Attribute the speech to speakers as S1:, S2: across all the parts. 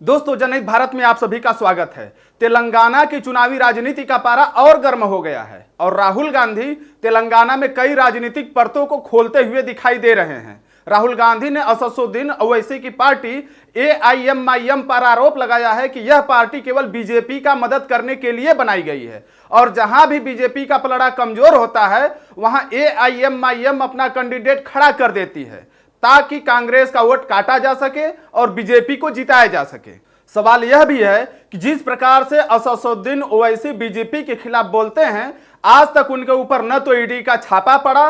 S1: दोस्तों, जनहित भारत में आप सभी का स्वागत है। तेलंगाना की चुनावी राजनीति का पारा और गर्म हो गया है और राहुल गांधी तेलंगाना में कई राजनीतिक परतों को खोलते हुए दिखाई दे रहे हैं। राहुल गांधी ने असदुद्दीन ओवैसी की पार्टी AIMIM पर आरोप लगाया है कि यह पार्टी केवल बीजेपी का मदद करने के लिए बनाई गई है और जहां भी बीजेपी का पलड़ा कमजोर होता है वहां AIMIM अपना कैंडिडेट खड़ा कर देती है ताकि कांग्रेस का वोट काटा जा सके और बीजेपी को जिताया जा सके। सवाल यह भी है कि जिस प्रकार से असदुद्दीन ओवैसी बीजेपी के खिलाफ बोलते हैं, आज तक उनके ऊपर न तो ईडी का छापा पड़ा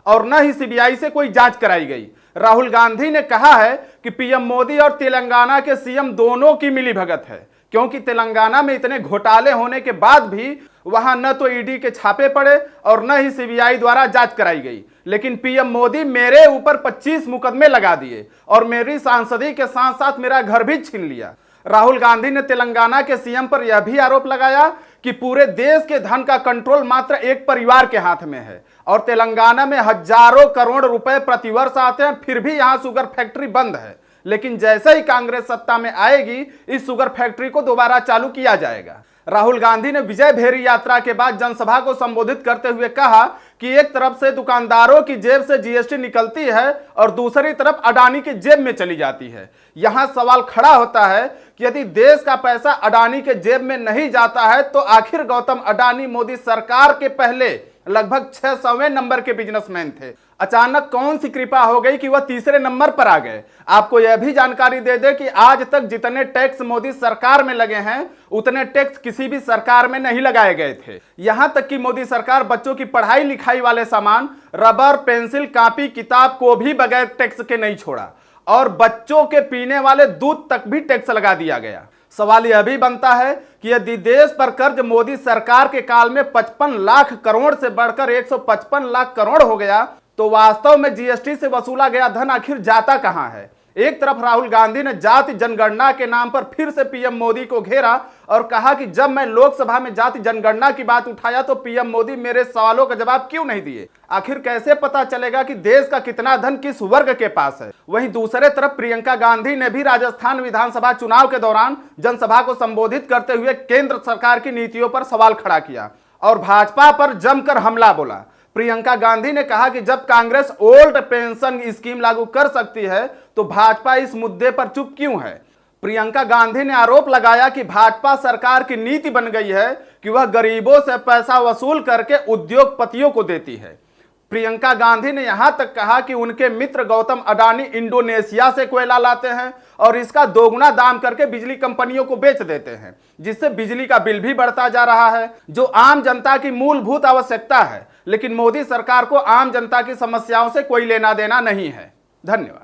S1: और न ही CBI से कोई जांच कराई गई। राहुल गांधी ने कहा है कि PM मोदी और तेलंगाना के CM दोनों की मिलीभगत है, क्योंकि तेलंगाना में इतने घोटाले होने के बाद भी वहां न तो ईडी के छापे पड़े और न ही CBI द्वारा जांच कराई गई, लेकिन PM मोदी मेरे ऊपर 25 मुकदमे लगा दिए और मेरी सांसदी के साथ साथ मेरा घर भी छीन लिया। राहुल गांधी ने तेलंगाना के CM पर यह भी आरोप लगाया कि पूरे देश के धन का कंट्रोल मात्र एक परिवार के हाथ में है और तेलंगाना में हजारों करोड़ रुपए प्रतिवर्ष आते हैं, फिर भी यहां शुगर फैक्ट्री बंद है। लेकिन जैसे ही कांग्रेस सत्ता में आएगी, इस शुगर फैक्ट्री को दोबारा चालू किया जाएगा। राहुल गांधी ने विजय भेरी यात्रा के बाद जनसभा को संबोधित करते हुए कहा कि एक तरफ से दुकानदारों की जेब से GST निकलती है और दूसरी तरफ अडानी की जेब में चली जाती है। यहां सवाल खड़ा होता है कि यदि देश का पैसा अडानी के जेब में नहीं जाता है तो आखिर गौतम अडानी मोदी सरकार के पहले लगभग 600वें नंबर के बिजनेसमैन थे। अचानक कौन सी कृपा हो गई कि वह तीसरे नंबर पर आ गए। आपको यह भी जानकारी दे दे कि आज तक जितने टैक्स मोदी सरकार में लगे हैं उतने टैक्स किसी भी सरकार में नहीं लगाए गए थे। यहां तक कि मोदी सरकार बच्चों की पढ़ाई लिखाई वाले सामान, रबर, पेंसिल, कॉपी, किताब को भी बगैर टैक्स के नहीं छोड़ा और बच्चों के पीने वाले दूध तक भी टैक्स लगा दिया गया। सवाल यह भी बनता है कि यदि देश पर कर्ज मोदी सरकार के काल में 55 लाख करोड़ से बढ़कर 155 लाख करोड़ हो गया तो वास्तव में GST से वसूला गया धन आखिर जाता कहां है। एक तरफ राहुल गांधी ने जाति जनगणना के नाम पर फिर से PM मोदी को घेरा और कहा कि जब मैं लोकसभा में जाति जनगणना की बात उठाया तो PM मोदी मेरे सवालों का जवाब क्यों नहीं दिए। आखिर कैसे पता चलेगा कि देश का कितना धन किस वर्ग के पास है। वहीं दूसरे तरफ प्रियंका गांधी ने भी राजस्थान विधानसभा चुनाव के दौरान जनसभा को संबोधित करते हुए केंद्र सरकार की नीतियों पर सवाल खड़ा किया और भाजपा पर जमकर हमला बोला। प्रियंका गांधी ने कहा कि जब कांग्रेस ओल्ड पेंशन स्कीम लागू कर सकती है तो भाजपा इस मुद्दे पर चुप क्यों है। प्रियंका गांधी ने आरोप लगाया कि भाजपा सरकार की नीति बन गई है कि वह गरीबों से पैसा वसूल करके उद्योगपतियों को देती है। प्रियंका गांधी ने यहां तक कहा कि उनके मित्र गौतम अडानी इंडोनेशिया से कोयला लाते हैं और इसका दोगुना दाम करके बिजली कंपनियों को बेच देते हैं, जिससे बिजली का बिल भी बढ़ता जा रहा है, जो आम जनता की मूलभूत आवश्यकता है। लेकिन मोदी सरकार को आम जनता की समस्याओं से कोई लेना देना नहीं है। धन्यवाद।